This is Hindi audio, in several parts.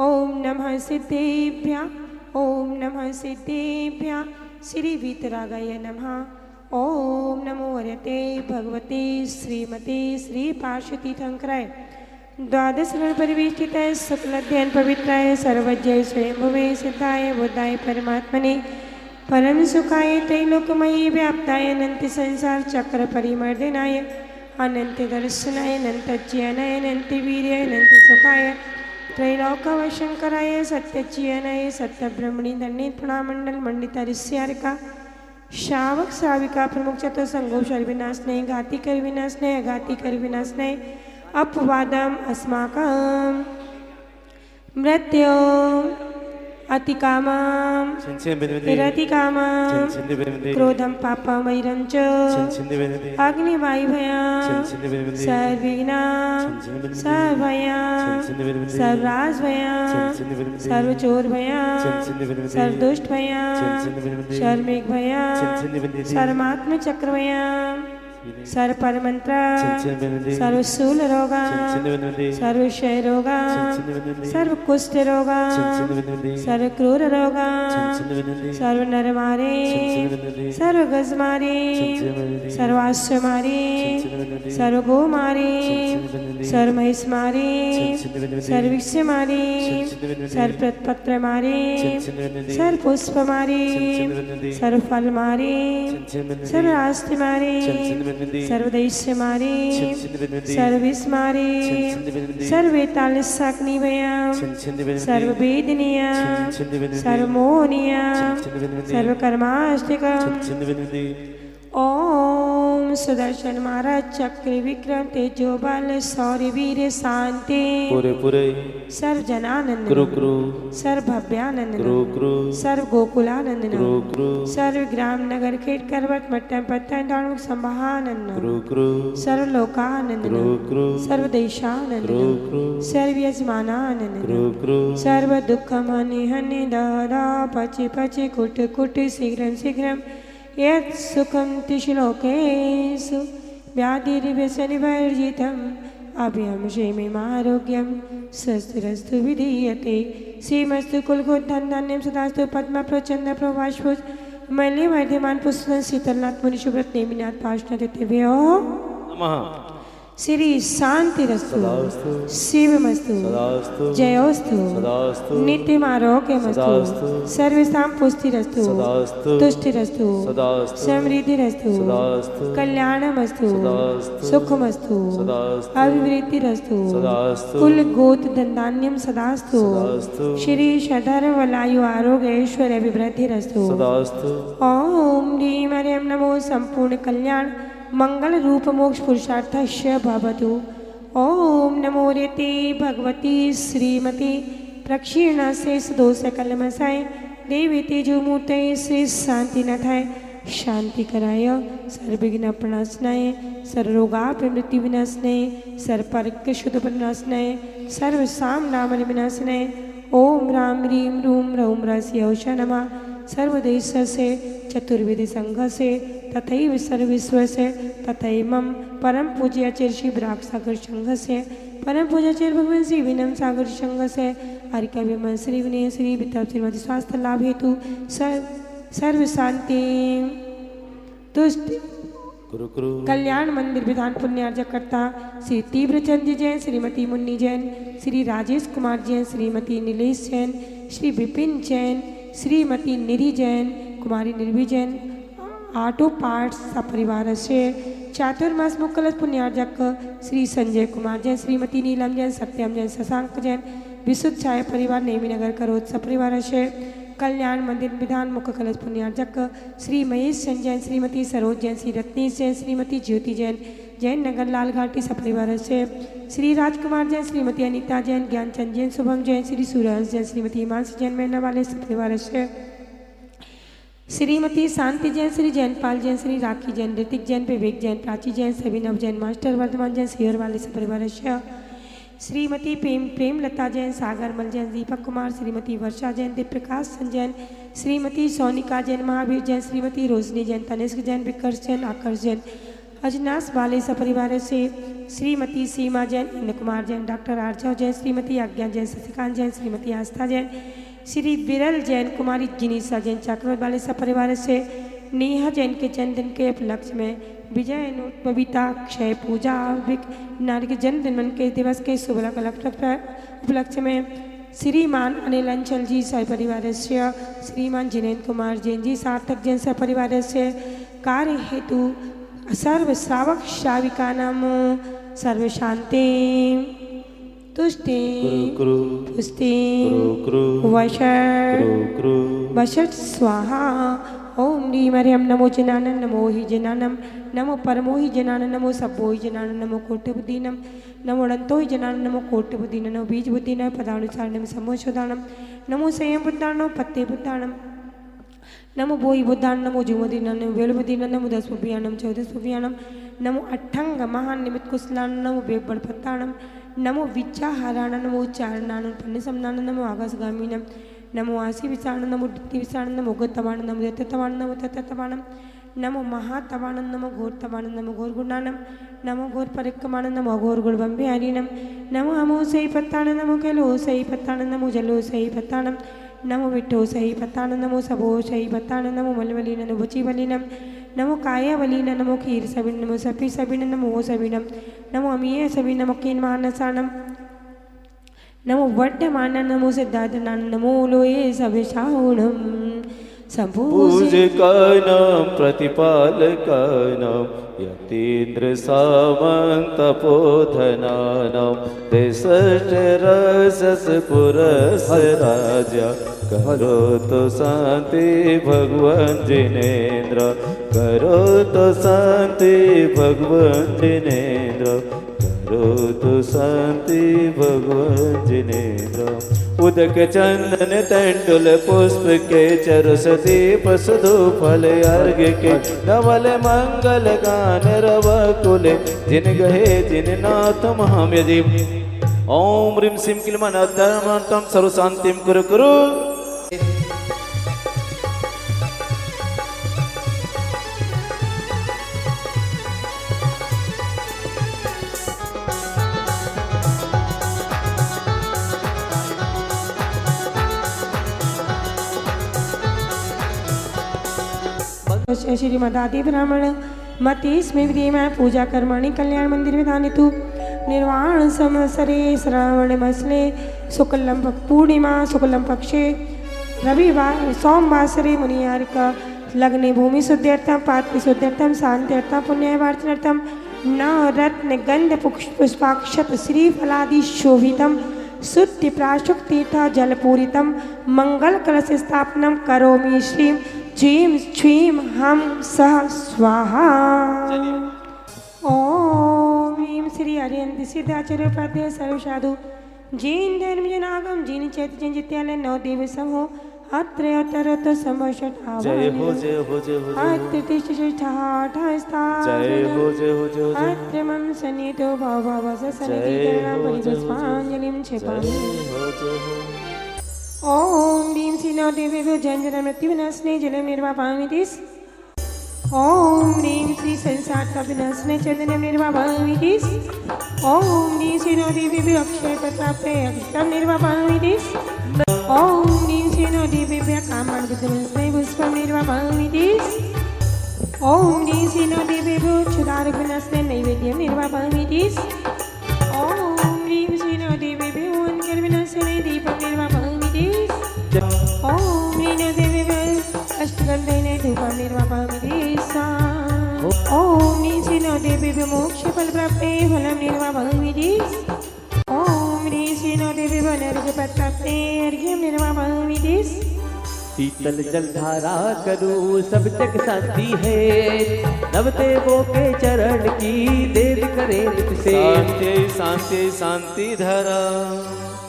ओम नमः सिद्धेभ्यः ओम नमः सिद्धेभ्यः श्री वीतरागाय नमः। ओम नमो वरते भगवते श्रीमते श्री पार्श्वतीर्थंकराय द्वादश परिवेष्टिताय शुक्लाध्यायन पवित्राय सर्वज्ञ स्वयंभुवे सिद्धाय बुद्धाय परमात्मने परम सुखाय त्रैलोकमयी व्याप्ताय अनंत संसार चक्र परिमर्दनाय अनंत दर्शनाय अनंत ज्ञानाय अनंत वीर्याय अनंत सुखाय त्रैलोकवशंकराय सत्यज्ञानाय सत्य ब्रह्मणि दंडित प्रणामंडल मंडित ऋष्यारिका श्रावक श्राविका प्रमुख चतुर्संगोषर विनाशने घाति कर विनाशने अघाति कर विनाशने अपवादम अस्माकं मृत्यु अतिकामं निरतिकामं क्रोधं पापं वैरं च अग्निवायुभयं सर्वविघ्नं सर्वभयं सर्वराजभयं सर्वचोरभयं सर्वदुष्टभयं सर्वमेघभयं सर्वात्मचक्रभयं सर्वपरमंत्र सर्वशूलरोगा सर्वक्षयरोगा सर्वकुष्ठरोगा सर्वक्रूररोगा सर्वनरमारे सर्वगजमारे सर्वाश्वमारे सर्वगोमारे सर्वमहिषमारे सर्वविक्षमारे सर्वपत्रमारे सर्वपुष्पमारे सर्वफलमारे सर्वराष्ट्रमारे सर्वदेशमारे सर्विस्मारे सर्वेतालिसाग्निभयं सर्ववेदनीयं सर्वमोहनीयं सर्वकर्माष्टकम्। ओम सुदर्शन महाराज चक्र विक्रम तेजो बल शौर्य वीर शांति पूरे पूरे सर्व जनानंद गुरु गुरु सर्व भव्यानंद गुरु गुरु सर्व गोकुलानंद गुरु गुरु सर्व ग्राम नगर खेट करवट मट्टम पत्तन दाणुक संभानंद गुरु गुरु सर्व लोकानंद गुरु गुरु सर्व देशानंद गुरु गुरु सर्व यजमानानंद गुरु गुरु सर्व दुःखम हनि हनि दादा पचि पचि कुट कुट शीघ्रं शीघ्रं यत् सुखं तिश्लोकेषु व्याधिर्व्यसनिवर्जितम् अभयं क्षेममारोग्यं स्वस्तिरस्तु विधीयते श्रीमस्तु कुलगोधन धन्यं सदास्तु पद्म प्रचंड प्रभास्फुट मल्ले वर्धमान पुष्पं शीतलनाथ मुनिशुभ्रत नेमिनाथ पार्श्वनाथिभ्यो नमः। श्री शांतिरस्तु सदास्तु शिवमस्तु सदास्तु जयोस्तु सदास्तु नित्यमारोग्यमस्तु सदास्तु सर्वेषां पुष्टिरस्तु सदास्तु तुष्टिरस्तु सदास्तु समृद्धिरस्तु सदास्तु कल्याणमस्तु सदास्तु सुखमस्तु सदास्तु अभिवृद्धिरस्तु सदास्तु कुल गोत्र धनधान्यं सदास्तु सदास्तु श्री सधर्म वलायु आरोग्य ऐश्वर्य विवृद्धिरस्तु सदास्तु ओम ह्रीं हरिं नमो संपूर्ण कल्याण मंगल रूप मोक्ष पुरुषार्थस्य भवतु। ओम नमो रेते भगवती श्रीमती प्रक्षीणसे दोष कलमसाय देवी तेजोमूर्ते श्री शांतिनाथाय शांति कराय सर्वविघ्न प्रणाशनाय सर्वरोगापमृत्यु विनाशनाय सर्वपरिक शुद्ध प्रणाशनाय सर्वसाम नाम विनाशनाय ओम राम ह्रीं रूं रौं रस्य नमः सर्वदेशस्य चतुर्विधि संघस्य तथैव सर्वविश्वस्य तथैमं परम पूज्याचार्य श्री विराट सागर संघस्य परम पूज्याचार्य भगवान श्री विनम सागर संघस्य हरिकव्य श्री विनय श्री विद्या श्रीमती स्वास्थ्य लाभ हेतु सर्व शांति तुष्टि गुरु गुरु कल्याण मंदिर विधान पुण्यार्जकर्ता श्री तीव्रचंद जैन श्रीमती मुन्नी जैन श्री राजेश कुमार जैन श्रीमती नीलेश जैन श्री विपिन जैन श्रीमती निधि जैन कुमारी निर्भी जैन ऑटो पार्ट्स सपरिवार से चातुर्मास मुकलस पुण्यार्जक श्री संजय कुमार जैन श्रीमती नीलम जैन सत्यम जैन शशांक जैन विशुद्ध छाया परिवार नेमीनगर करोद सपरिवार से कल्याण मंदिर विधान मुख्य कलश पुण्यार्जक श्री महेश चंद जैन श्रीमती सरोज जैन श्री रत्नेश जैन श्रीमती ज्योति जैन जैन नगर लाल घाटी सपरिवार से श्री राजकुमार जैन श्रीमती अनीता जैन ज्ञानचंद जैन शुभम जैन श्री सूरज जैन श्रीमती हिमांशु जैन मैना वाले सपरिवार से श्रीमती शांति जैन श्री जैनपाल जैन श्री राखी जैन ऋतिक जैन विवेक जैन प्राची जैन सविनव जैन मास्टर वर्धमान जैन सियर वाले सपरिवार से श्रीमती प्रेमलता जैन सागर मल जैन दीपक कुमार श्रीमती वर्षा जैन दीपप्रकाश संजैन श्रीमती सोनिका जैन महावीर जैन श्रीमती रोशनी जैन तनिष्क जैन विकर्ष जैन आकर्ष जैन अजनास वाले सपरिवार से श्रीमती सीमा जैन, इंद्र कुमार जैन, डॉक्टर आर्चव जैन, श्रीमती आज्ञा जैन, शशिकांत जैन, श्रीमती आस्था जैन, श्री विरल जैन, कुमारी जिनीसा जैन, चक्रवर्ती वाले सब परिवार से नेहा जैन के जन्मदिन के उपलक्ष्य में विजय नोट बबीता क्षय पूजा नारी के जन्मदिन के दिवस के शुभ उपलक्ष्य में श्रीमान अनिल अंचल जी सपरिवार से, श्रीमान जिनेन्द्र कुमार जैन जी, सार्थक जैन सपरिवार से कार्य हेतु सर्व श्रावक श्राविका नाम सर्व शांति तुष्टि कुरु पुष्टि कुरु वशट कुरु वशट स्वाहा। ओम ह्रीं हरिं नमो जनानन नमो हि जनानम नमो परमो हि जनानन नमो सभ्यो हि जनानन नमो कोटि बुद्धिनम नमो अनंतो हि जनानन नमो कोटि बुद्धिनम नमो बीज बुद्धिनम पदानुसारणम समोशोदानम नमो संयम बुद्धानम पत्ते बुद्धानम नमो बोई बुद्धान नमो जुमदीनम नमो वेल बुद्धिनम नमो दस पुबियानम चौदस पुबियानम नमो अट्ठंग महान निमित्त कुशलान नमो बेबड़ पत्तानम नमो विचाहाराण नमो उच्चारणान पन्नसमनान नमो आकाशगामीनम नमो आशी विचारण नमो दित्ति विचारण नमो गतवाण नमो दत्तवाण नमो तत्तवाणम नमो महातवाण नमो घोरतवाण नमो घोर गुणानम नमो घोर परिक्रमाण नमो अघोर गुणबंबे हरिनम नमो अमो सही पत्ताण नमो कैलो सही पत्ताण नमो जलो सही पत्ताणम नमो विठो सही पत्ताण नमो सबो सही पत्ताण नमो मलवलीन नमो भची बलीनम नमो कायावलीन नमो खीर सबिन नमो सफी सबिन नमो ओ सबिनम नमो अमीय सबिन नमो कीन मानसानम नमो वड्डमान नमो सिद्धार्थनान नमो लोये सविशाहुणम पूजकानां प्रतिपालकानां यतीन्द्र सामन्त तपोधनानां देशरसस पुरस राजा करोतु शान्ति भगवान् जिनेन्द्र करोतु शान्ति भगवान् जिनेन्द्र करोतु शान्ति भगवान् जिनेन्द्र उदक चंदन तंडुल पुष्प के चरुस दीप सुधु फल अर्घ के नवल मंगल गान रव कुल जिन गहे जिन नाथ महाम्यजी ओम ह्रीं सिं क्लीं धर्मार्थं सर्व शांतिं कुरु कुरु। श्रीमदादि ब्राह्मण मति स्मृति में पूजा कर्माणि कल्याण मंदिर विधान तु निर्वाण संवत्सरे श्रावण मसले शुक्लम पूर्णिमा शुक्लम पक्षे रविवार सोमवासरे मुनियार्क लग्ने भूमि शुद्ध्यर्थम पात्र शुद्ध्यर्थम शांत्यर्थम पुण्यवार्चनार्थम नवरत्न गंध पुष्पाक्षत श्रीफलादि शोभितम शुद्धि प्राशुक तीर्थ जलपूरितम मंगल कलश स्थापनम करोमि श्री जीम छीम हम सह स्वाहा। ओम ह्रीं श्री हरिहंत सिद्धाचार्य उपाध्याय सर्व साधु जैन धर्म जनागम जैन चैत्र जैन जित्यालय नौ देव समूह अत्रयोत्तरोत्तर संवत्सर जय हो जय हो जय हो अत्रतिष्ठ ठाठ जय हो जय हो जय हो अत्रमं सन्निधो भवभवस सन्निधिकरणा परिपुष्पाञ्जलिं क्षिपामि। ओम ह्रीं श्रीनो देवेभ्यो जन्मजन्म मृत्युविनाशिने जलं निर्वापयामि दिस। ओम ह्रीं श्री संसारतापविनाशिने चैतन्यं निर्वापयामि दिस। ओम ह्रीं श्रीनो देवेभ्यो अक्षयपत्राप्ते अक्षतं निर्वापयामि दिस। ओम ह्रीं श्रीनो देवेभ्यः कामार्पितमस्तै पुष्पं निर्वापयामि दिस। ओम ह्रीं श्रीनो देवेभ्यो क्षुधारोगविनाशिने नैवेद्यं निर्वापयामि दिस। ओम ह्रीं श्रीनो देवेभ्यो अन्यविनाशिने दीपं निर्वापयामि दिस। ओम ह्रीं देवेभ्यो अष्टगन्धेन धूपं निर्वापयामि दिस। ओम ह्रीं श्रीनो देवेभ्यो मोक्षफलप्राप्ते फलं निर्वापयामि दिस। ओम ह्रीं श्रीनो देवेभ्यो अर्घ्यपत्राप्ते अर्घ्यं निर्वापयामि दिस। शीतल जलधारा करूं सब जग शांति है नवदेवों के चरण की देव करे से शांति शांति शांति धरा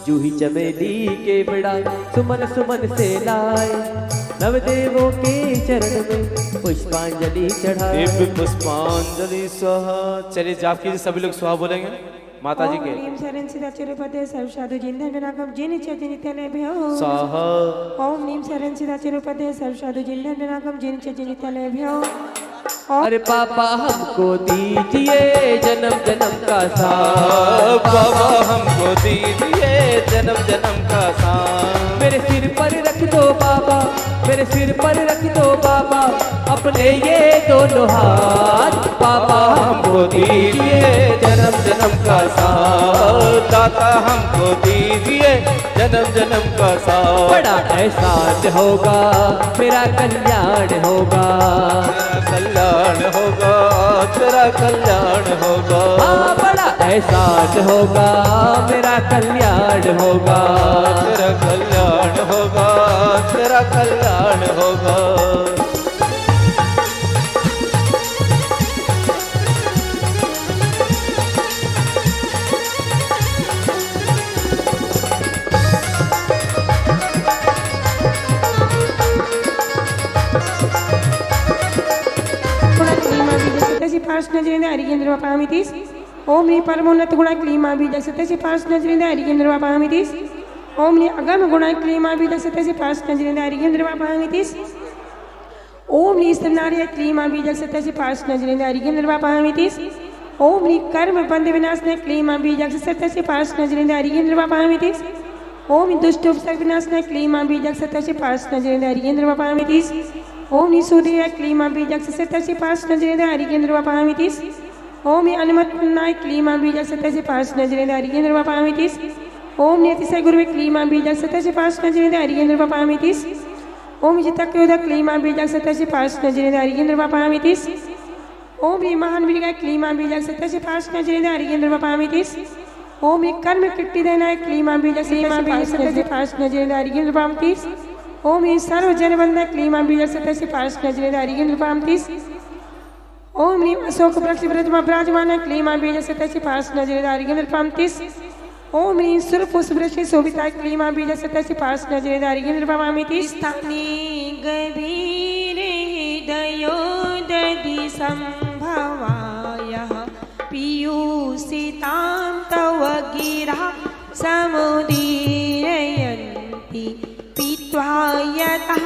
जूही चमेली के बड़ा सुमन सुमन से लाए नवदेवों के चरण में पुष्पांजलि चढ़ाए दिव्य पुष्पांजलि स्वाहा। चलिए जाप कीजिए सभी लोग स्वाहा बोलेंगे माता जी के। ओम शरण सिद्धाचार्योपाध्याय सर्व साधु जिन धन विनाकम जिन चैतन्य नित्यालय स्वाहा। ओम नीम शरण सिद्धाचार्योपाध्याय सर्व साधु जिन धन विनाकम जिन चैतन्य नित्यालय अरे पापा हमको दीजिए जन्म जन्म का साथ, बाबा हमको दीजिए जन्म जन्म का साथ। मेरे सिर पर रख दो बाबा, मेरे सिर पर रख दो बाबा अपने ये दोनों हाथ। पापा हमको दीजिए जन्म जन्म का साथ, दाता हमको दीजिए जन्म जन्म का साथ। बड़ा एहसान होगा मेरा कल्याण होगा, तेरा कल्याण होगा, तेरा कल्याण होगा। हाँ बड़ा एहसान होगा मेरा कल्याण होगा। तेरा कल्याण होगा, तेरा कल्याण होगा। पार्श नजरेंद्र हरिकेंद्र वापामितीस ओम नी परमोन्नत गुणा क्लीमा बीज सत्य पार्श नजरेंद्र हरिकेंद्र वापामितीस ओम नी अगम गुणा क्लीमा बीज सत्य पार्श नजरेंद्र हरिकेंद्र वापामितीस ओम नी स्तनार्य क्लीमा बीज सत्य पार्श नजरेंद्र हरिकेंद्र वापामितीस ओम नी कर्म बंध विनाशने क्लीमा बीज सत्य पार्श नजरेंद्र हरिकेंद्र वापामितीस ओम नी दुष्ट उपसर्ग विनाशने क्लीमा बीज सत्य पार्श नजरेंद्र हरिकेंद्र वापामितीस ओम नी सूर्य क्लीमा बीजक सत्य पार्श नजरेंद्र हरिकेंद्र वापामितीस ओम नी अनुमत नाय क्लीमा बीजक सत्य पार्श नजरेंद्र हरिकेंद्र वापामितीस ओम नी अतिशय गुरु क्लीमा बीजक सत्य पार्श नजरेंद्र हरिकेंद्र वापामितीस ओम जितक्योद क्लीमा बीजक सत्य पार्श नजरेंद्र हरिकेंद्र वापामितीस ओम नी महान विजय क्लीमा बीजक सत्य पार्श नजरेंद्र हरिकेंद्र वापामितीस ओम नी कर्म किट्टी देना क्लीमा बीजक सत्य पार्श नजरेंद्र हरिकेंद्र वापामितीस ओम नी सर्व जनबंध क्लीमा बीज सत्य पार्श नजरेंद्र हरिकेंद्र वापामितीस ओम नी अशोक वृक्ष ब्रजमा विराजमान क्लीमा बीज सत्य पार्श नजरेंद्र हरिकेंद्र वापामितीस ओम नी सुरपुष्प वृक्ष शोभिता क्लीमा बीज सत्य पार्श नजरेंद्र हरिकेंद्र वापामितीस स्थाने गभीर हृदयोदधि संभवायः पीयूषितां तव गिरा समुदीरयन्ति पीत्वा यतः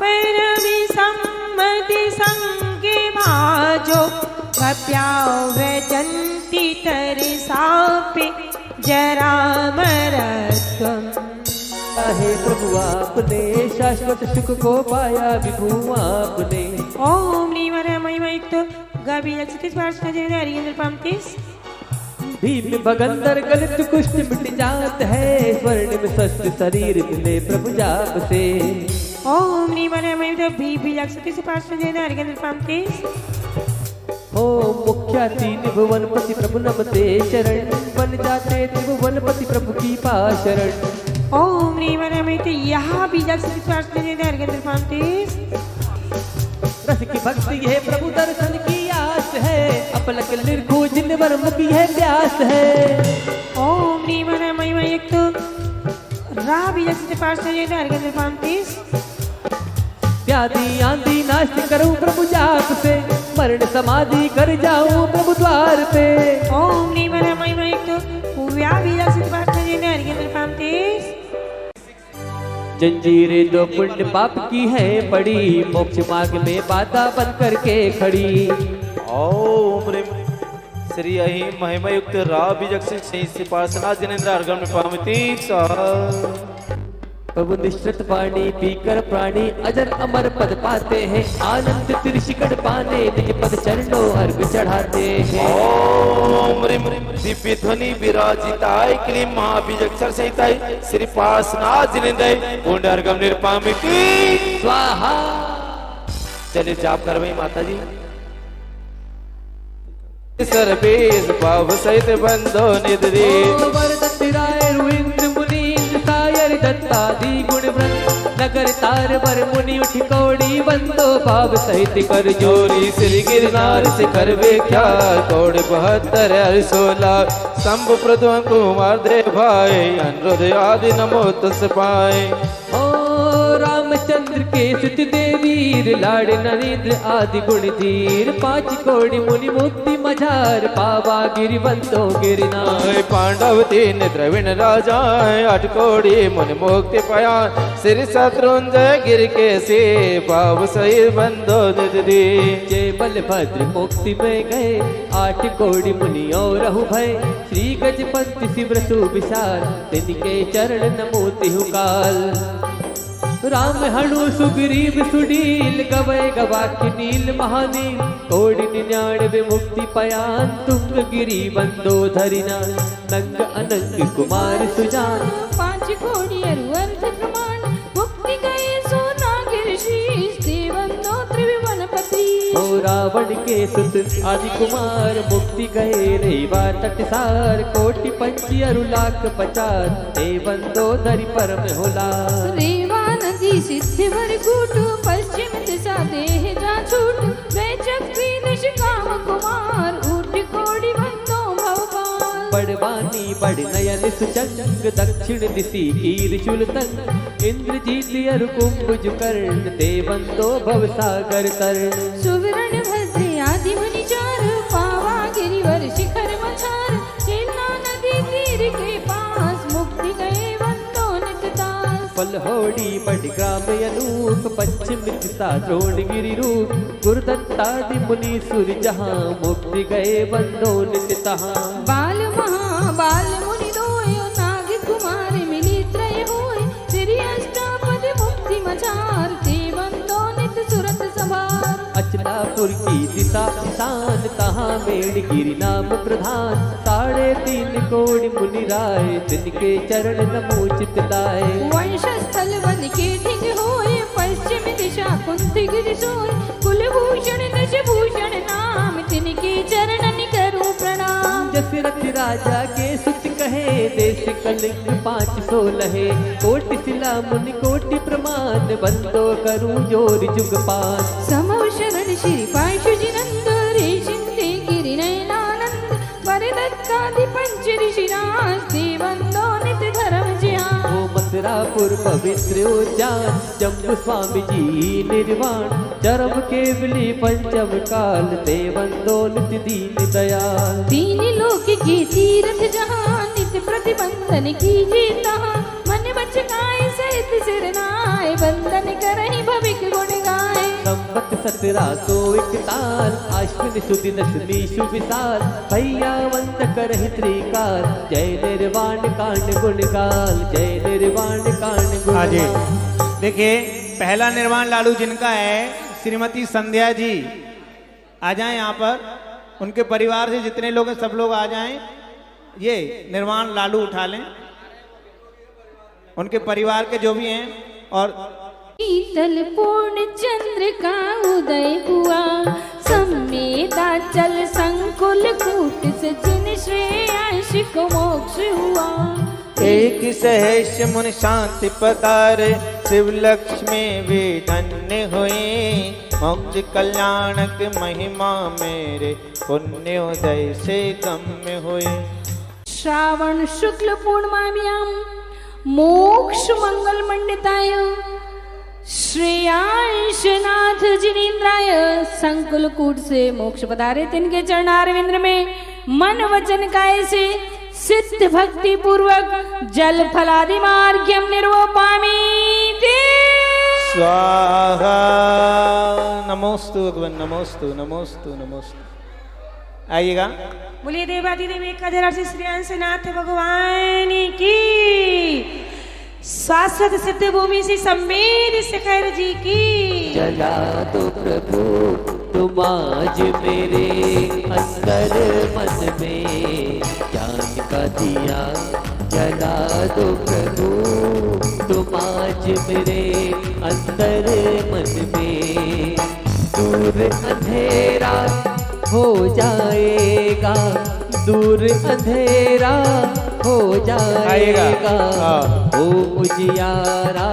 परविसम्मति संगे भाजो भव्याव्रजन्ति तरसापि जरामरत्वम्। हे प्रभु आपने शाश्वत सुख को पाया विभु आपने। ओम नीवर महिमयुक्त गभीर पार्श नजरेंद्र हरिकेंद्र वापामितीस भीम भगंदर गलित कुष्ठ मिट जात है, स्वर्ण में स्वस्थ शरीर मिले प्रभु जाप से। ओम नीवर महिमयुक्त भीम पार्श नजरेंद्र हरिकेंद्र वापामितीस ओम मुख्या तीन भुवनपति प्रभु नमते शरण, बन जाते त्रिभुवनपति प्रभु की पाशरण। ओम नीवर महिमयुक्त यहाँ बीज पार्श नजरेंद्र हरिकेंद्र वापामितीस रस की भक्ति है प्रभु दर्शन की आस है, अपलक निर्खु जिनवर मुखी है प्यास है। ओम नीवर महिमयुक्त राबी पार्श नजरेंद्र हरिकेंद्र वापामितीस व्याधि आंधी नाश करूं प्रभु जाप से, मरण समाधि कर जाऊं प्रभु द्वार पे। ओम नीवर महिमयुक्त व्याधि पार्श नजरेंद्र हरिकेंद्र वापामितीस जंजीरें दो पुण्य पाप की है पड़ी, मोक्ष मार्ग में बाधा बन करके खड़ी। ओम ह्रीं श्री अहिं महिमयुक्त रा बीजक से पार्श्वनाथ जिनेन्द्र हरिकेंद्र वापामितीस। प्रभु निश्चित पानी पीकर प्राणी अजर अमर पद पाते हैं, आनंद त्रिशिकड़ पाने निज पद चरणों अर्घ चढ़ाते हैं। ओम ह्रीं दिव्य ध्वनि विराजिताय क्लीं महाबीजक्षर सहिताय श्री पार्श्वनाथ जिनेन्द्र पुण्य हरिकेंद्र वापामितीस स्वाहा। चलिए जाप करवाई माता जी। सर्वेश भाव सहित बंधो निधि वरदत्तिराय रुइंद्र मुनीन्द्र सायर दत्तादि गुण वृंद, नगर तार वर मुनि उठ कौड़ी बंदो भाव सहित कर जोरी। श्री गिरनार से करवे क्या कौड़ 72 हर 16 शंभ प्रदु कुमार दे भाई अनुरुद्ध आदि नमो तस पाए। ओ रामचंद्र के सुत देवीर लाड नरेंद्र आदि गुण धीर पांच कोടി मुनि मुक्ति मझार पावा गिरि बंदो गिरनार पांडव तीन द्रविण राजा 8 कोടി मुनि मुक्ति पाया श्री शत्रुंजय गिर के से पाव सही बंदो निधि जय बलभद्र मुक्ति में गए 8 कोടി मुनि और रहु भय श्री गजपति शिवरसु विशाल तिनके चरण नमोति हुकाल राम हणु सुग्रीव सुडील गवय गवाक्य नील महानील कोടി 99 मुक्ति पयान तुंग गिरी बंदो धरिना नंग अनंग कुमार सुजान 5 कोടി अर्थ प्रमाण मुक्ति गए सो नागिर शीश देवंदो त्रिभुवनपति हो रावण के सुत आदि कुमार मुक्ति गए रेवा तटसार कोटि पंची अरु लाख 50 देवंदो धरि परम होला रेवा नदी सिद्धि भर कूट पश्चिम दिशा देह जा छूट वे चक्री दश काम कुमार ऊट कोടി बंदो भवपाल बड़वानी बड़ नयन सुचंग दक्षिण दिशि कीर चुलतंग इंद्रजीत अरु कुंभुज कर्ण देवंदो भव सागर तरण सुवर्ण भद्र आदि मुनि चार पावा गिरिवर शिखर मछार चेन्ना नदी तीर के पास मुक्ति गए बंदो नितदास पलहोड़ी बड़ ग्राम अनूप पश्चिम दिशा द्रोणगिरि रूप गुरुदत्तादि मुनि सुर जहाँ मुक्ति गए बंदो नित तहाँ बाल महाबाल मुनि दोय नाग कुमार मिली त्रय होय श्री अष्टापद मुक्ति मचार देवंदो नित सुरत सवार अचलापुर की दिशा ईशान तहाँ मेणगिरि नाम प्रधान 3.5 कोടി मुनि राय जिनके चरण नमोचित लाए वंशस्थल वन के ढिंग होय पश्चिम दिशा कुंती गिरि सोय कुलभूषण दश भूषण नाम तिनके चरणन करूं प्रणाम दशरथ राजा के सुत कहे देश कलिंग 516 कोटि शिला मुनि कोटि प्रमाण बंदो करूं जोर जुगपान समव शरण श्री पाशुजी नंद रेशिंदे गिरि नयनानंद वरदत्तादि पंच ऋषिराज देवंदो नित धर्म जिहान ओ मथुरापुर पवित्र उद्यान जम्बू स्वामी जी निर्वाण चरम केवली पंचम काल देवंदो नित दीन दयाल तीन लोक के तीर्थ जहाँ नित प्रतिबंधन कीजिए तहाँ मन बच गाय सहित सिर नाय बंधन करहि भविक गुण गाय संवत 1741 आश्विन सुदी दशमी शुभ विशाल भैयावंत करहि त्रिकाल जय निर्वाण कांड गुणगाल जय निर्वाण कांड हाँ जी गुणगाल देखिए पहला निर्वाण लाडू जिनका है श्रीमती संध्या जी आ जाएं यहाँ पर उनके परिवार से जितने लोग हैं सब लोग आ जाएं ये निर्वाण लाडू उठा लें उनके परिवार के जो भी हैं और शीतल पूर्ण चंद्र का उदय हुआ सम्मेदा चल संकुल कूट सचिन श्रेयांश को मोक्ष हुआ एक सहस मुनि शांति पतार शिव लक्ष्मी भी धन्य हुए मोक्ष कल्याणक महिमा मेरे पुण्योदय से गम्य हुए श्रावण शुक्ल पूर्णिमायां मोक्ष मंगल मंडिताय श्रेयांशनाथ जिनेन्द्राय संकुल कूट से मोक्ष पधारे तिनके चरणारविंद में मन वचन काय से सिद्ध भक्ति पूर्वक जल फलादि मार्ग्यम निर्वपामि ते स्वाहा नमोस्तु भगवान नमोस्तु नमोस्तु नमोस्तु आइएगा बोलिए देवादिदेव एकाधर से श्रेयांशनाथ भगवान की शाश्वत सिद्ध भूमि से संवेद शेखर जी की जला दो प्रभु तुम आज मेरे अंदर मन में ज्ञान का दिया जला दो प्रभु तुम आज मेरे अंदर मन में दूर अंधेरा हो जाएगा दूर अंधेरा हो जाएगा ओ उजियारा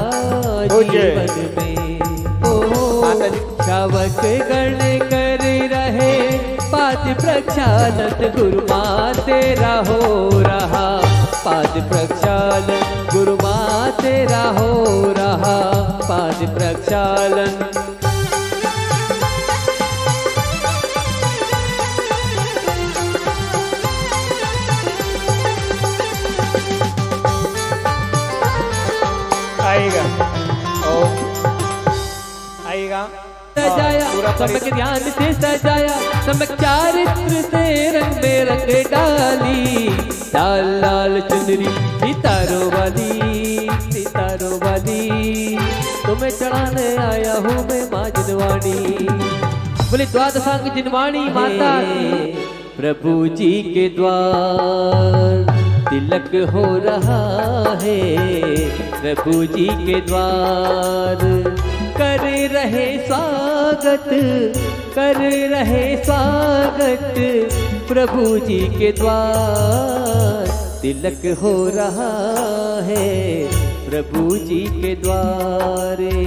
जीवन में ओ श्रावक गण कर रहे पाद प्रक्षालन गुरु माँ तेरा हो रहा पाद प्रक्षालन गुरु माँ तेरा हो रहा पाद प्रक्षालन आइएगा और आइएगा सजाया पूरा चमक ध्यान से सजाया चमक चारित्र से रंग में रंग डाली लाल लाल चुनरी सितारों वाली तुम्हें चढ़ाने आया हूँ मैं माँ जिनवाणी बोले द्वादशांग जिनवाणी माता की प्रभु जी के द्वार तिलक हो रहा है प्रभु जी के द्वार कर रहे स्वागत प्रभु जी के द्वार तिलक हो रहा है प्रभु जी के द्वारे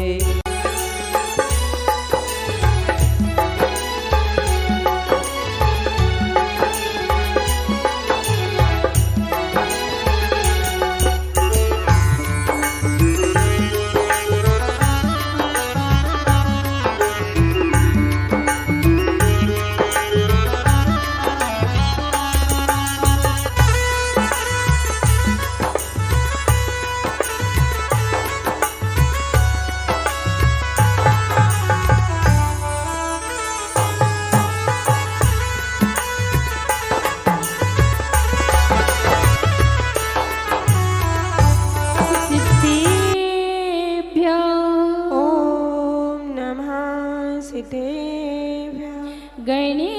गणे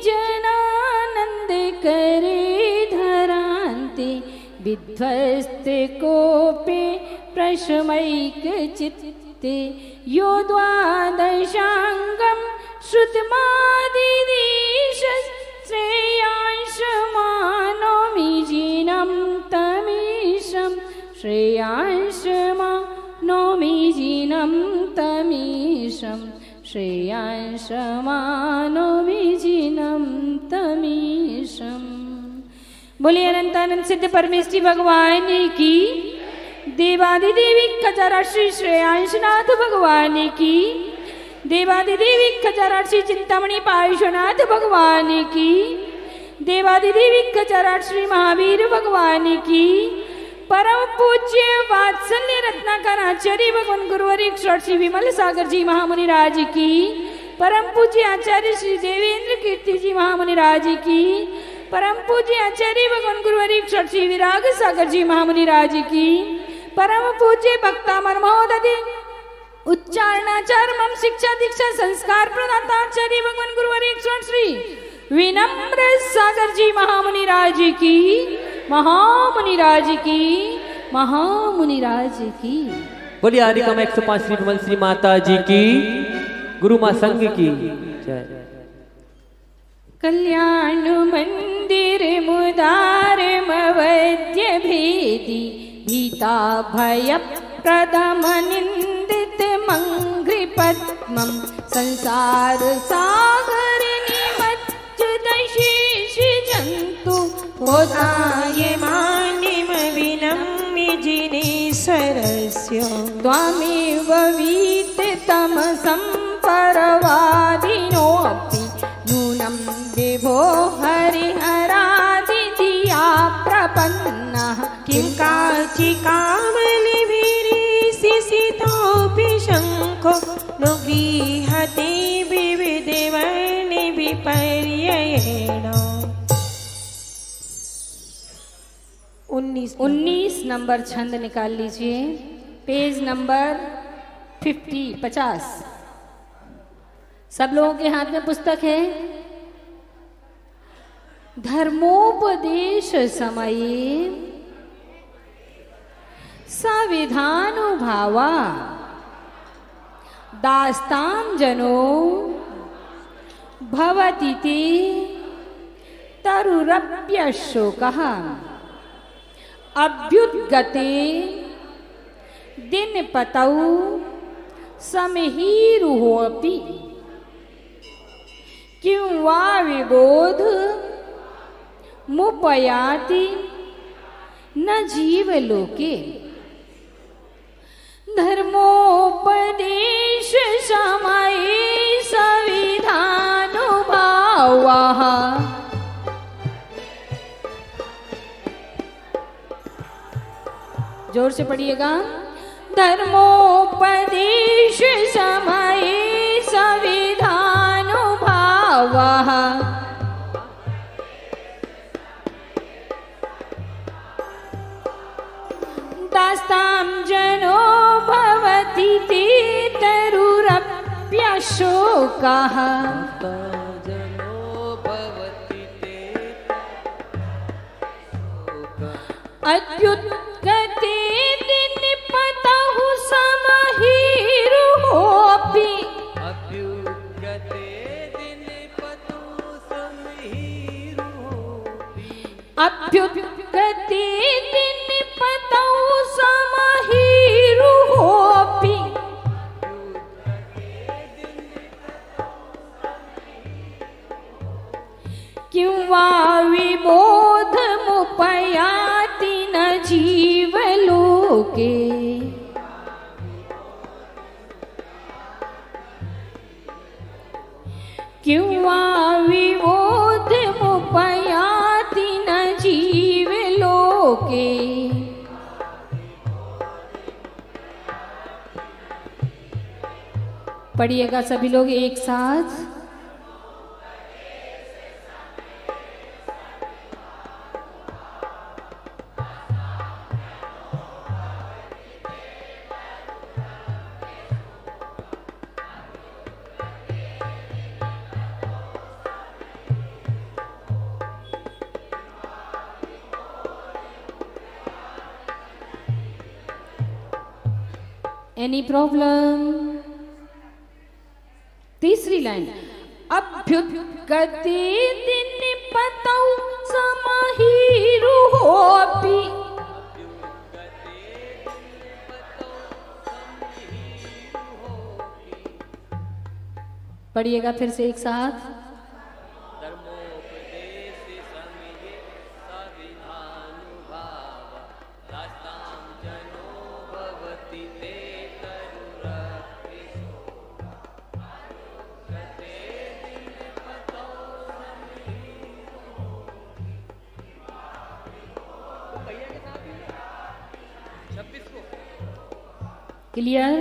जनानंद करे धरान्ते विध्वस्ते कोपे प्रशमैक चित्ते यो द्वादशांगम श्रुतमादिदेश श्रेयांशमानोमि जिनं तमीशं श्रेयांशमानोमि जिनं तमीशं श्रेयांशमानोमि जिनं तमीशं। बोलिए अनंतानंद सिद्ध परमेश्वरी भगवान की, देवादिदेवी खजाराश्री श्रेयांशनाथ भगवान की, देवादिदेवी खजाराश्री चिंतामणि पायुषनाथ भगवान की, देवादिदेवी खजाराश्री महावीर भगवान की, परम पूज्य वात्सल्य रत्नाकर आचार्य भगवान गुरुवरी श्री विमल सागर जी महामुनि राज की, परम पूज्य आचार्य श्री देवेंद्र कीर्ति जी महामुनि राज की, परम पूज्य आचार्य भगवान गुरुवरी श्री विराग सागर जी महामुनि राज की, परम पूज्य भक्तामर महोदय उच्चारणाचार मम शिक्षा दीक्षा संस्कार प्रदाता आचार्य भगवान गुरुवरी श्री विनम्र सागर जी महामुनि राज की, महामुनि राज की, महामुनि राज की। बोलिए आरिकम 105 श्री विमल श्री माता जी की, गुरु मां संघ की जय। कल्याण मंदिर मुदार मवद्य भेदी भीता भय प्रदम निंदित मंग्रि पद्मं संसार सागर निमज्जित शीश जंतु होतायमानिम विनम्य जिनेश्वरस्य त्वमेव वीत तमसं परवादिनोऽपि नूनं विभो हरिहरादिधिया प्रपन्नः किं काचिकामलिभिरीशिशितोऽपि शङ्खो न गृह्यते विविधवर्णिविपर्ययेण। 19 नंबर छंद निकाल लीजिए, पेज नंबर 50। सब लोगों के हाथ में पुस्तक है। धर्मोपदेश समये संविधानुभावा दास्तां जनो भवति ते तरुरप्यशोकः अभ्युद्गते दिनपतौ समहीरुहोऽपि किं वा विबोध मुपयाति न जीवलोके। धर्मोपदेश समये संविधानुभावः जोर से पढ़िएगा। धर्मोपदेश समये संविधानुभावः दास्तां जनो भवति ते तरुरप्यशोकः अत्युत्कटे निपतः समहीरुहोऽपि अभ्युत्कटे निपतौ समहीरुहोऽपि किं वा विबोधमुपयाति न जीवलोके किं वा विबोधमुपयाति न जीवलोके। पढ़िएगा सभी लोग एक साथ। Any problem? तीसरी लाइन अभ्युत्कटे निपतौ समहीरुहोऽपि। पढ़िएगा फिर से एक साथ। क्लियर?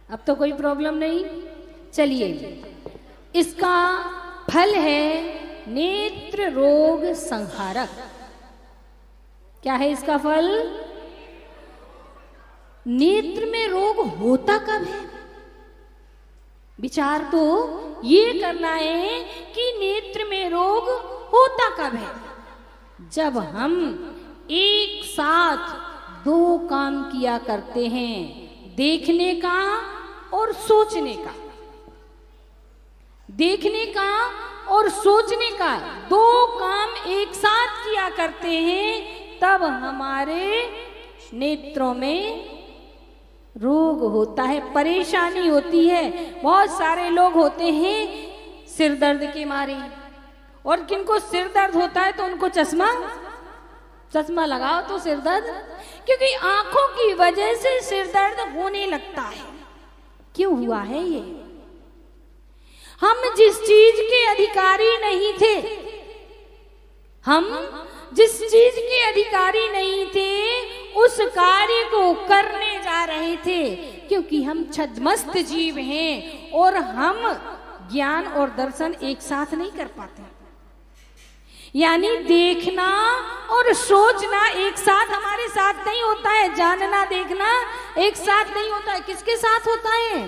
अब तो कोई प्रॉब्लम नहीं। चलिए, इसका फल है नेत्र रोग संहारक। क्या है इसका फल? नेत्र में रोग होता कब है? विचार तो ये करना है कि नेत्र में रोग होता कब है? जब हम एक साथ दो काम किया करते हैं, देखने का और सोचने का। देखने का और सोचने का दो काम एक साथ किया करते हैं, तब हमारे नेत्रों में रोग होता है, परेशानी होती है। बहुत सारे लोग होते हैं सिर दर्द के मारे, और किनको सिर दर्द होता है तो उनको चश्मा लगाओ तो सिर दर्द, क्योंकि आंखों की वजह से सिर दर्द होने लगता है। क्यों हुआ है ये? हम जिस चीज के अधिकारी नहीं थे, हम जिस चीज के अधिकारी नहीं थे, उस कार्य को करने जा रहे थे, क्योंकि हम छद्मस्त जीव हैं और हम ज्ञान और दर्शन एक साथ नहीं कर पाते। यानी देखना और सोचना एक साथ हमारे साथ नहीं होता है। जानना देखना एक साथ नहीं होता है। किसके साथ होता है?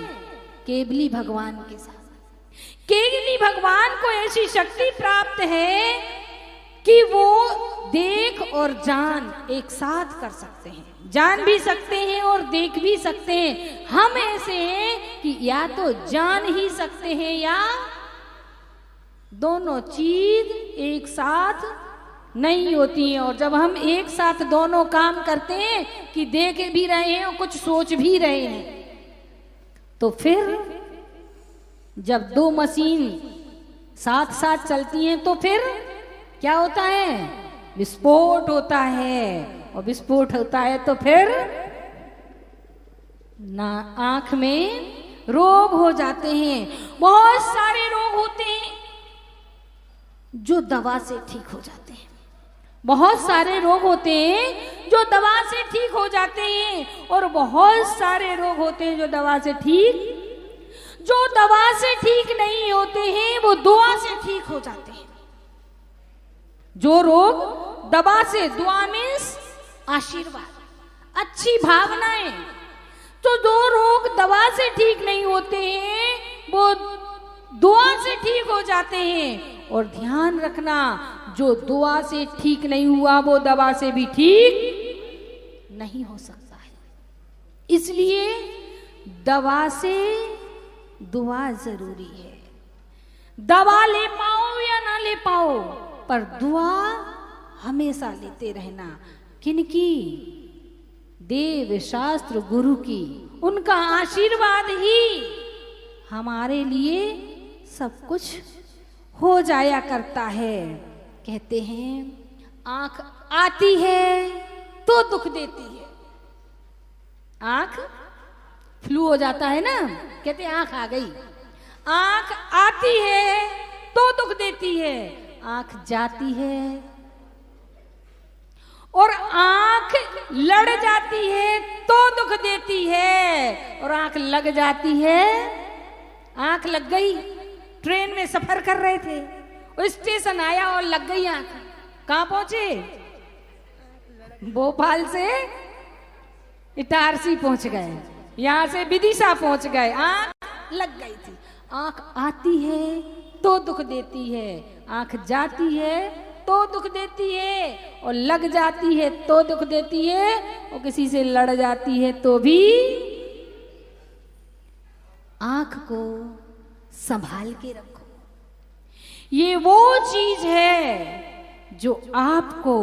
केवली भगवान के साथ। केवली भगवान को ऐसी शक्ति प्राप्त है कि वो देख और जान एक साथ कर सकते हैं। जान भी सकते हैं और देख भी सकते हैं। हम ऐसे हैं कि या तो जान ही सकते हैं या दोनों चीज एक साथ नहीं होती हैं। और जब हम एक साथ दोनों काम करते हैं कि देख भी रहे हैं और कुछ सोच भी रहे हैं, तो फिर जब दो मशीन साथ साथ चलती हैं तो फिर क्या होता है? विस्फोट होता है। और विस्फोट होता है तो फिर ना आंख में रोग हो जाते हैं। बहुत सारे रोग होते हैं जो दवा से ठीक हो जाते हैं। बहुत सारे रोग होते हैं जो दवा से ठीक हो जाते हैं और बहुत सारे रोग होते हैं जो दवा से ठीक नहीं होते हैं, वो दुआ से ठीक हो जाते हैं। जो रोग दवा से, दुआ मीन्स आशीर्वाद, अच्छी भावनाएं, तो जो रोग दवा से ठीक नहीं होते हैं वो दुआ से ठीक हो जाते हैं। और ध्यान रखना, जो दुआ से ठीक नहीं हुआ वो दवा से भी ठीक नहीं हो सकता है। इसलिए दवा से दुआ जरूरी है। दवा ले पाओ या ना ले पाओ, पर दुआ हमेशा लेते रहना। किनकी? देव शास्त्र गुरु की, उनका आशीर्वाद ही हमारे लिए सब कुछ हो जाया करता है। कहते हैं आंख आती है तो दुख देती है। आंख फ्लू हो जाता है ना, कहते हैं आंख आ गई। आंख आती है तो दुख देती है, आंख जाती है और आंख लड़ जाती है तो दुख देती है, और आंख लग जाती है। आंख लग गई, ट्रेन में सफर कर रहे थे और स्टेशन आया और लग गई आंख। कहां पहुंचे? भोपाल से इटारसी पहुंच गए, यहां से विदिशा पहुंच गए, आंख लग गई थी। आंख आती है तो दुख देती है, आंख जाती है तो दुख देती है, और लग जाती है तो दुख देती है, और किसी से लड़ जाती है तो भी। आंख को संभाल के रखो। ये वो चीज है जो आपको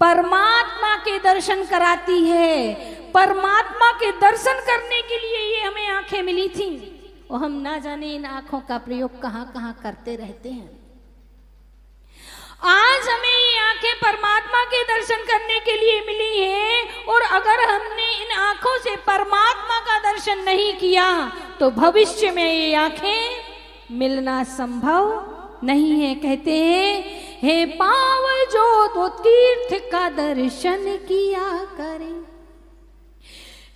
परमात्मा के दर्शन कराती है। परमात्मा के दर्शन करने के लिए ये हमें आंखें मिली थी, और हम ना जाने इन आंखों का प्रयोग कहां कहां करते रहते हैं। आज हमें ये आंखें परमात्मा के दर्शन करने के लिए मिली हैं, और अगर हमने इन आंखों से परमात्मा का दर्शन नहीं किया तो भविष्य में ये आंखें मिलना संभव नहीं है। कहते हैं हे पाव जो तो तीर्थ का दर्शन किया करे,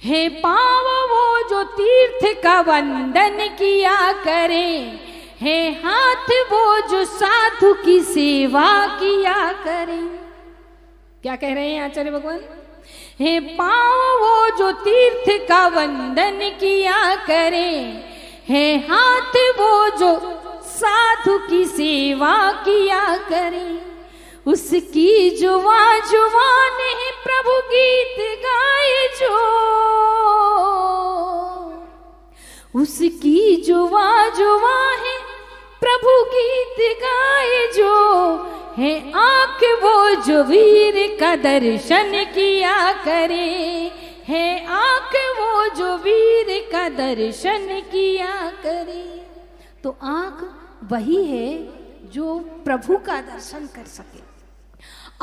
हे पाव वो जो तीर्थ का वंदन किया करे, हे हाथ वो जो साधु की सेवा किया करे। क्या कह रहे हैं आचार्य भगवान? हे पाँव वो जो तीर्थ का वंदन किया करे, हे हाथ वो जो साधु की सेवा किया करे, उसकी जुवा जुबान है प्रभु गीत गाए जो, उसकी जुवा जुवा है प्रभु गीत गाए जो, है आंख वो जो वीर का दर्शन किया करे, है आंख वो जो वीर का दर्शन किया करे। तो आंख वही है जो प्रभु का दर्शन कर सके।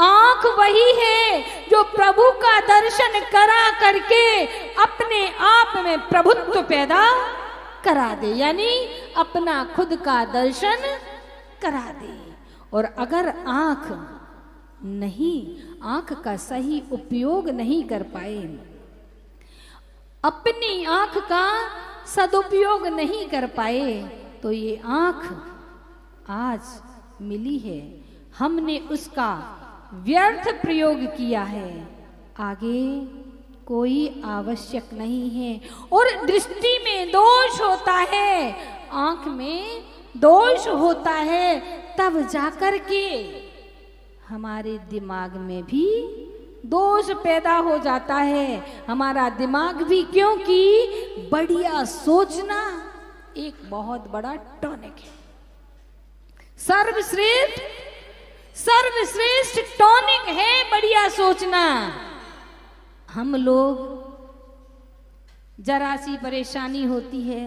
आंख वही है जो प्रभु का दर्शन करा करके अपने आप में प्रभुत्व पैदा करा दे, यानी अपना खुद का दर्शन करा दे। और अगर आंख का सही उपयोग नहीं कर पाए, अपनी आंख का सदुपयोग नहीं कर पाए, तो ये आंख आज मिली है, हमने उसका व्यर्थ प्रयोग किया है, आगे कोई आवश्यक नहीं है। और दृष्टि में दोष होता है, आंख में दोष होता है, तब जाकर के हमारे दिमाग में भी दोष पैदा हो जाता है। हमारा दिमाग भी, क्योंकि बढ़िया सोचना एक बहुत बड़ा टॉनिक है, सर्वश्रेष्ठ टॉनिक है बढ़िया सोचना। हम लोग जरा सी परेशानी होती है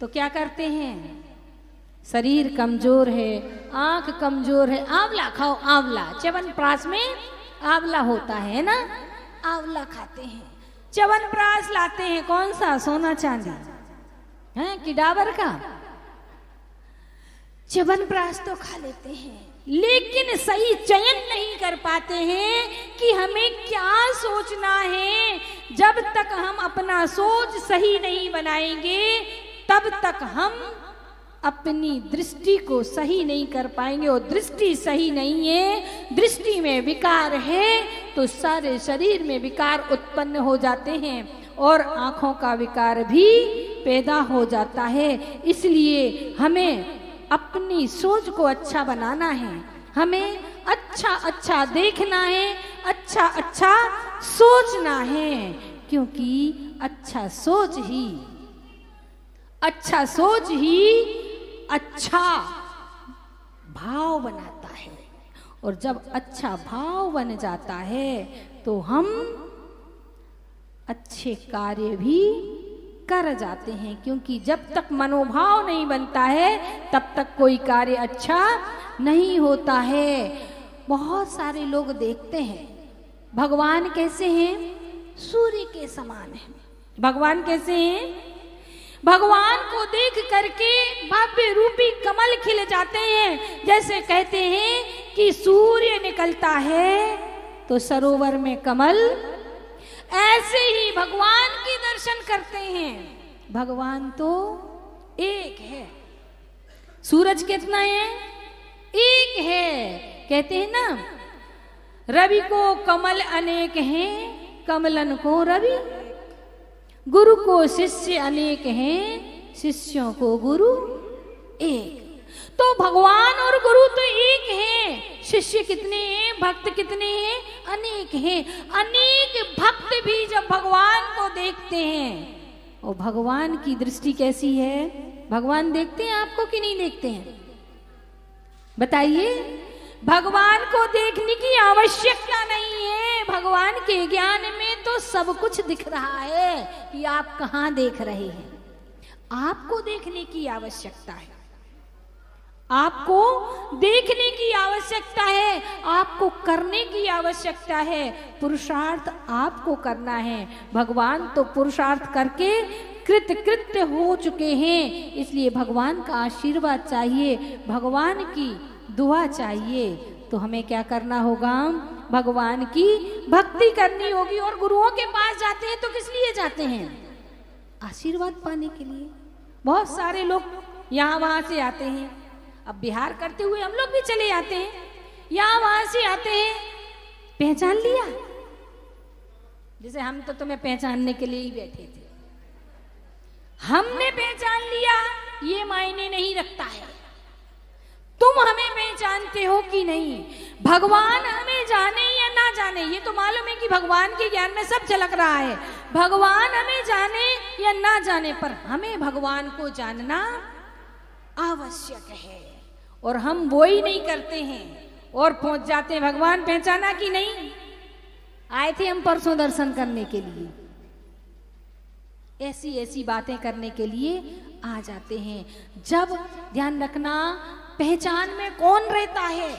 तो क्या करते हैं? शरीर कमजोर है, आंख कमजोर है, आंवला खाओ, आंवला, च्यवनप्राश में आंवला होता है ना, आंवला खाते हैं। च्यवनप्राश लाते हैं, कौन सा? सोना चांदी है कि डाबर का? च्यवनप्राश तो खा लेते हैं, लेकिन सही चयन नहीं कर पाते हैं कि हमें क्या सोचना है। जब तक हम अपना सोच सही नहीं बनाएंगे तब तक हम अपनी दृष्टि को सही नहीं कर पाएंगे। और दृष्टि सही नहीं है, दृष्टि में विकार है तो सारे शरीर में विकार उत्पन्न हो जाते हैं और आंखों का विकार भी पैदा हो जाता है। इसलिए हमें अपनी सोच को अच्छा बनाना है, हमें अच्छा अच्छा देखना है, अच्छा अच्छा सोचना है, क्योंकि अच्छा सोच ही अच्छा भाव बनाता है। और जब अच्छा भाव बन जाता है तो हम अच्छे कार्य भी कर जाते हैं, क्योंकि जब तक मनोभाव नहीं बनता है तब तक कोई कार्य अच्छा नहीं होता है। बहुत सारे लोग देखते हैं भगवान कैसे हैं, सूर्य के समान है। भगवान कैसे हैं? भगवान को देख करके भव्य रूपी कमल खिल जाते हैं। जैसे कहते हैं कि सूर्य निकलता है तो सरोवर में कमल, ऐसे ही भगवान के दर्शन करते हैं। भगवान तो एक है, सूरज कितना है? एक है। कहते हैं ना, रवि को कमल अनेक हैं, कमलन को रवि। गुरु को शिष्य अनेक हैं, शिष्यों को गुरु एक। तो भगवान और गुरु तो एक हैं। शिष्य कितने हैं, भक्त कितने हैं? अनेक हैं। अनेक भक्त भी जब भगवान को देखते हैं, और भगवान की दृष्टि कैसी है? भगवान देखते हैं आपको कि नहीं देखते हैं? बताइए। भगवान को देखने की आवश्यकता नहीं है। भगवान के ज्ञान में तो सब कुछ दिख रहा है कि आप कहाँ देख रहे हैं। आपको देखने की आवश्यकता है, आपको देखने की आवश्यकता है, आपको करने की आवश्यकता है। पुरुषार्थ आपको करना है। भगवान तो पुरुषार्थ करके कृतकृत्य हो चुके हैं। इसलिए भगवान का आशीर्वाद चाहिए, भगवान की दुआ चाहिए। तो हमें क्या करना होगा? भगवान की भक्ति करनी होगी। और गुरुओं के पास जाते हैं तो किस लिए जाते हैं? आशीर्वाद पाने के लिए। बहुत सारे लोग यहाँ वहां से आते हैं। अब बिहार करते हुए हम लोग भी चले आते हैं, यहाँ वहां से आते हैं। पहचान लिया? जैसे हम तो तुम्हें पहचानने के लिए ही बैठे थे। हमने पहचान लिया ये मायने नहीं रखता है तुम हमें पहचानते हो कि नहीं। भगवान हमें जाने या ना जाने, ये तो मालूम है कि भगवान के ज्ञान में सब झलक रहा है। भगवान हमें जाने या ना जाने, पर हमें भगवान को जानना आवश्यक है। और हम वो ही नहीं करते हैं और पहुंच जाते हैं। भगवान पहचाना कि नहीं? आए थे हम परसों दर्शन करने के लिए, ऐसी ऐसी बातें करने के लिए आ जाते हैं। जब ध्यान रखना, पहचान में कौन रहता है?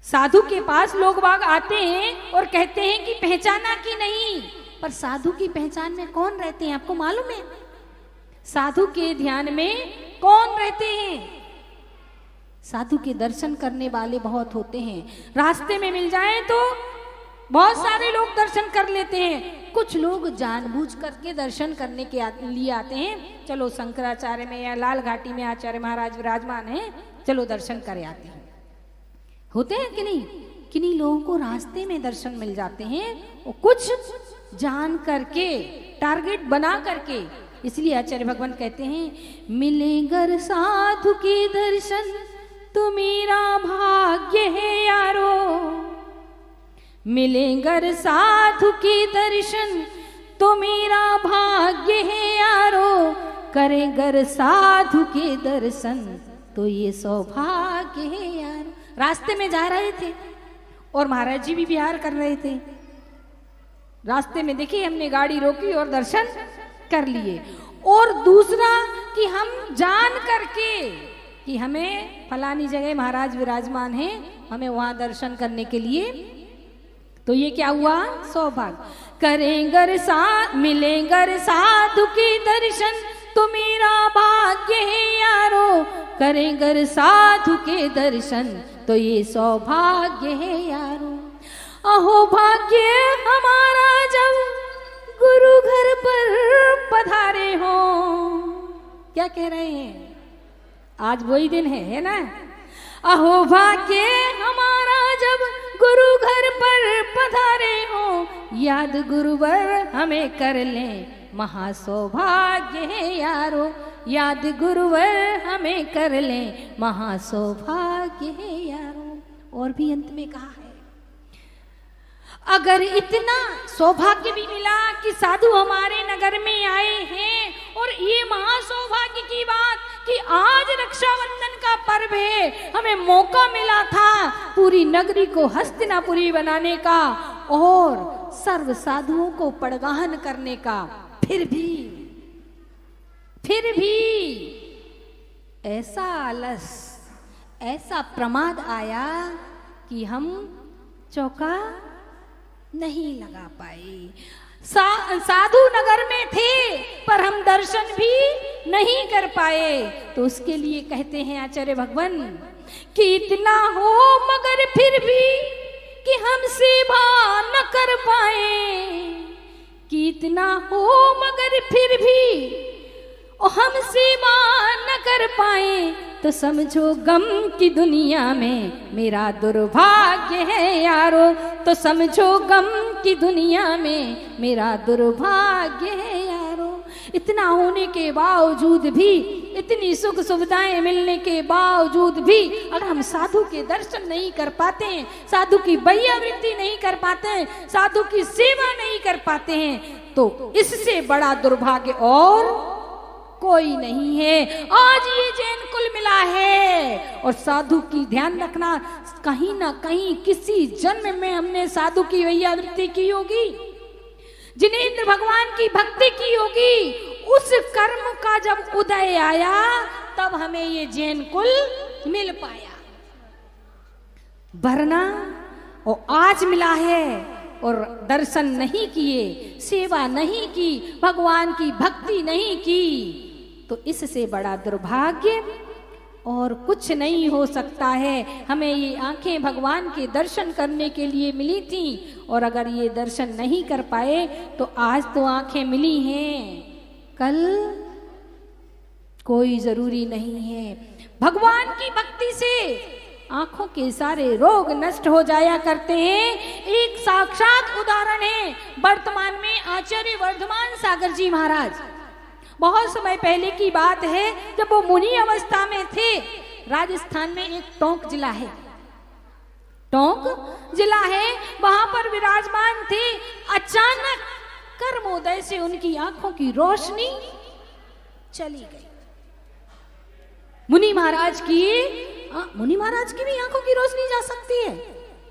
साधु के पास लोग बाग आते हैं और कहते हैं कि पहचाना कि नहीं, पर साधु की पहचान में कौन रहते हैं आपको मालूम है? साधु के ध्यान में कौन रहते हैं? साधु के दर्शन करने वाले बहुत होते हैं। रास्ते में मिल जाए तो बहुत सारे लोग दर्शन कर लेते हैं। कुछ लोग जानबूझ करके दर्शन करने के लिए आते हैं। चलो शंकराचार्य में या लाल घाटी में आचार्य महाराज विराजमान हैं, चलो दर्शन कर आते हैं। होते हैं कि नहीं? किन्हीं लोगों को रास्ते में दर्शन मिल जाते हैं, और कुछ जान करके, टारगेट बना करके। इसलिए आचार्य भगवान कहते हैं, मिलेगर साधु के दर्शन तो मेरा भाग्य है यारो। मिलेगर साधु के दर्शन तो मेरा भाग्य है यारो। करेगर साधु के दर्शन तो ये सौभाग्य है यारो। रास्ते में जा रहे थे और महाराज जी भी विहार कर रहे थे। रास्ते में देखिए हमने गाड़ी रोकी और दर्शन कर लिए। और दूसरा कि हम जान करके कि हमें फलानी जगह महाराज विराजमान हैं, हमें वहां दर्शन करने के लिए, तो ये क्या हुआ? सौभाग्य। करेंगर मिलेंगर साधु के दर्शन तो मेरा भाग्य है यारो। करेंगर साधु के दर्शन तो ये सौभाग्य है यारो। अहो भाग्य हमारा जब गुरु घर पर पधारे हो। क्या कह रहे हैं? आज वही दिन है ना? अहो भाग्य हमारा जब गुरु घर पर पधारे हो, याद गुरुवर हमें कर लें, महासौभाग्य है यारो। याद गुरुवर हमें कर लें, महासौभाग्य है यारो। और भी अंत में कहा है, अगर इतना सौभाग्य भी मिला कि साधु हमारे नगर में आए हैं, और ये महासौभाग्य की बात कि आज रक्षाबंधन का पर्व है, हमें मौका मिला था पूरी नगरी को हस्तिनापुरी बनाने का और सर्व साधुओं को पड़गाहन करने का, फिर भी ऐसा आलस, ऐसा प्रमाद आया कि हम चौका नहीं लगा पाए। साधु नगर में थे पर हम दर्शन भी नहीं कर पाए। तो उसके लिए कहते हैं आचार्य भगवान कि इतना हो मगर फिर भी कि हम सेवा न कर पाए, कि इतना हो मगर फिर भी हम सेवा न कर पाए, तो समझो गम की दुनिया में मेरा दुर्भाग्य है यारो। तो समझो गम की दुनिया में मेरा दुर्भाग्य है यारो। इतना होने के बावजूद भी, इतनी सुख सुविधाएं मिलने के बावजूद भी अगर हम साधु के दर्शन नहीं कर पाते हैं, साधु की वैयावृत्ति नहीं कर पाते हैं, साधु की सेवा नहीं कर पाते हैं, तो इससे बड़ा दुर्भाग्य और कोई नहीं है। आज ये जैन कुल मिला है और साधु की ध्यान रखना, कहीं ना कहीं किसी जन्म में हमने साधु की वैयावृत्ति की होगी, जिनेंद्र भगवान की भक्ति की होगी। उस कर्म का जब उदय आया तब हमें ये जैन कुल मिल पाया, वरना और आज मिला है और दर्शन नहीं किए, सेवा नहीं की, भगवान की भक्ति नहीं की, तो इससे बड़ा दुर्भाग्य और कुछ नहीं हो सकता है। हमें ये आंखें भगवान के दर्शन करने के लिए मिली थी, और अगर ये दर्शन नहीं कर पाए तो आज तो आंखें मिली हैं, कल कोई जरूरी नहीं है। भगवान की भक्ति से आंखों के सारे रोग नष्ट हो जाया करते हैं। एक साक्षात उदाहरण है वर्तमान में आचार्य वर्धमान सागर जी महाराज। बहुत समय पहले की बात है, जब वो मुनि अवस्था में थे। राजस्थान में एक टोंक जिला है, टोंक जिला है, वहां पर विराजमान थे। अचानक कर्मोदय से उनकी आंखों की रोशनी चली गई। मुनि महाराज की भी आंखों की रोशनी जा सकती है,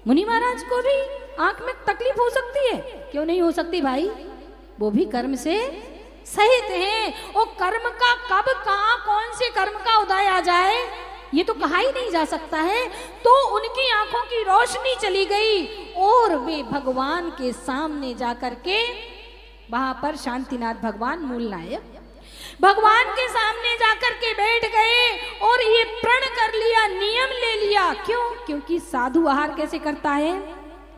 मुनि महाराज को भी आंख में तकलीफ हो सकती है। क्यों नहीं हो सकती भाई? वो भी कर्म से सहित हैं। और कर्म का कब कहां कौन से कर्म का उदय आ जाए ये तो कहा ही नहीं जा सकता है। तो उनकी आंखों की रोशनी चली गई और वे भगवान के सामने जाकर के, वहां पर शांतिनाथ भगवान मूल नायक भगवान के सामने जाकर के बैठ गए और ये प्रण कर लिया, नियम ले लिया। क्यों? क्योंकि साधु आहार कैसे करता है?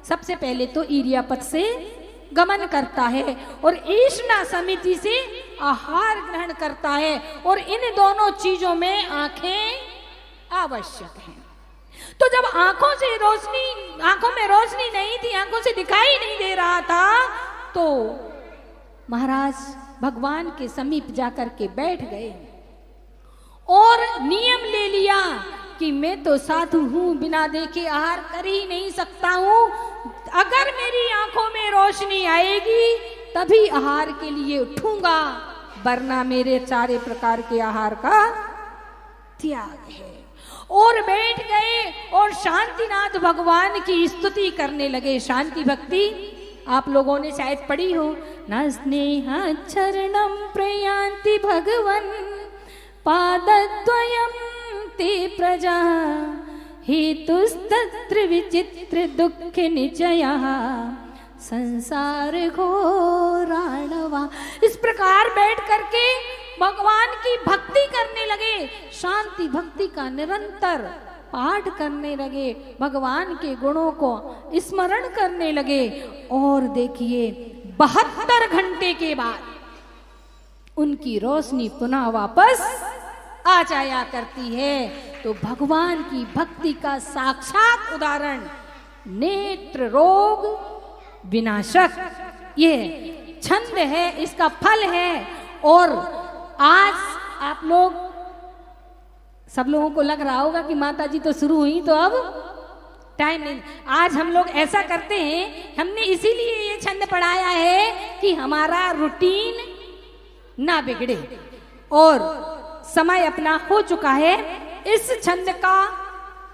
सबसे पहले तो ईर्यापथ से गमन करता है और ईशना समिति से आहार ग्रहण करता है, और इन दोनों चीजों में आंखें आवश्यक हैं। तो जब आंखों में रोशनी नहीं थी, आंखों से दिखाई नहीं दे रहा था, तो महाराज भगवान के समीप जाकर के बैठ गए और नियम ले लिया कि मैं तो साधु हूं, बिना देखे आहार कर ही नहीं सकता हूं। अगर मेरी आंखों में रोशनी आएगी तभी आहार के लिए उठूंगा, वरना मेरे सारे प्रकार के आहार का त्याग है। और बैठ गए और शांतिनाथ भगवान की स्तुति करने लगे। शांति भक्ति आप लोगों ने शायद पढ़ी हो, न स्नेहा चरणम प्रयान्ति भगवन् पादद्वयं ते प्रजा हेतुस्तत्र विचित्र दुख निचयः संसार घोराणवा। इस प्रकार बैठ करके भगवान की भक्ति करने लगे। शांति भक्ति का निरंतर पाठ करने लगे, भगवान के गुणों को स्मरण करने लगे। और देखिए 72 घंटे के बाद उनकी रोशनी पुनः वापस आ जाया करती है। तो भगवान की भक्ति का साक्षात उदाहरण नेत्र रोग विनाशक ये छंद है, इसका फल है। और आज आप लोग सब लोगों को लग रहा होगा कि माता जी तो शुरू हुई तो अब टाइम नहीं। आज हम लोग ऐसा करते हैं, हमने इसीलिए ये छंद पढ़ाया है कि हमारा रूटीन ना बिगड़े और समय अपना हो चुका है। इस छंद का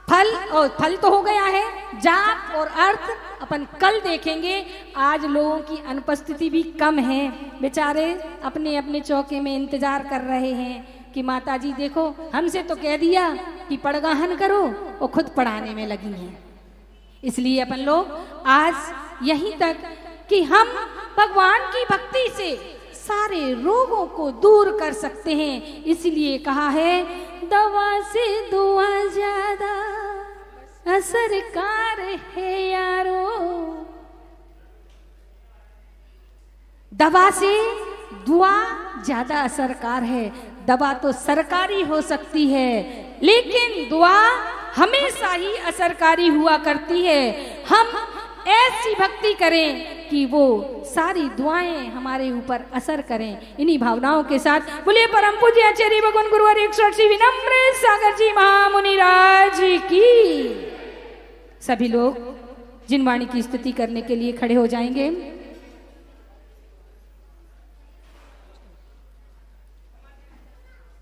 फल, और फल तो हो गया है, जाप और अर्थ अपन कल देखेंगे। आज लोगों की अनुपस्थिति भी कम है, बेचारे अपने अपने चौके में इंतजार कर रहे हैं कि माता जी देखो हमसे तो कह दिया कि पड़गाहन करो, और खुद पढ़ाने में लगी हैं। इसलिए अपन लोग आज यहीं तक कि हम भगवान की भक्ति से सारे रोगों को दूर कर सकते हैं। इसलिए कहा है दवा से दुआ ज्यादा असरकार है यारो। दवा से दुआ ज्यादा असरकार है। दवा तो सरकारी हो सकती है, लेकिन दुआ हमेशा ही असरकारी हुआ करती है। हम ऐसी भक्ति करें कि वो सारी दुआएं हमारे ऊपर असर करें। इन्हीं भावनाओं के साथ बोलिए परम पूज्य आचार्य भगवान गुरुवर 108 विनम्र सागर जी महामुनि राज की। सभी लोग जिनवाणी की स्तुति करने के लिए खड़े हो जाएंगे।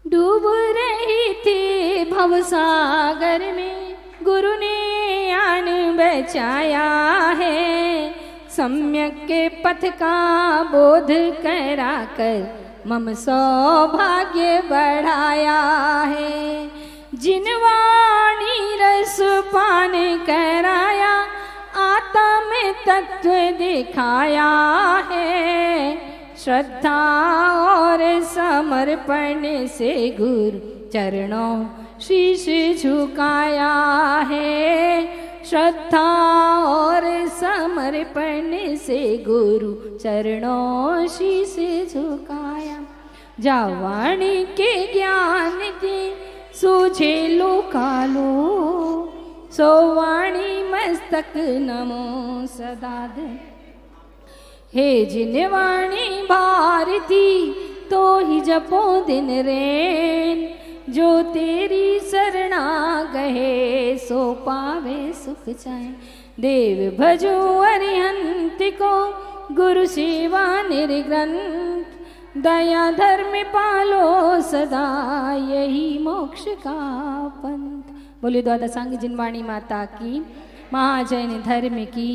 डूब रही थी भवसागर में, गुरु ने आन बचाया है। सम्यक के पथ का बोध करा कर मम सौभाग्य बढ़ाया है। जिनवाणी रस पान कराया, आता में तत्व दिखाया है। श्रद्धा और समर्पण से गुरु चरणों शीश झुकाया है। श्रद्धा और समर्पण से गुरु चरणों शीश झुकाया। जावाणी के ज्ञान के सूझे लो कालो, सोवाणी मस्तक नमो सदा दे। हे जिनवाणी भारती तो ही जपो दिन रैन, जो तेरी शरणा गहे सो पावे सुख चैन। देव भजो अरिहंत को गुरु सेवा निर्ग्रंथ, दया धर्म पालो सदा यही मोक्ष का पंथ। बोले द्वादशांग जिनवाणी माता की, महाजैन धर्म की,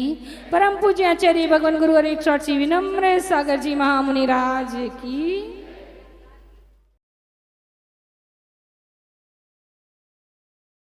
परम पूज्य आचार्य भगवान गुरुवर 108 विनम्र सागर जी महामुनि राज की।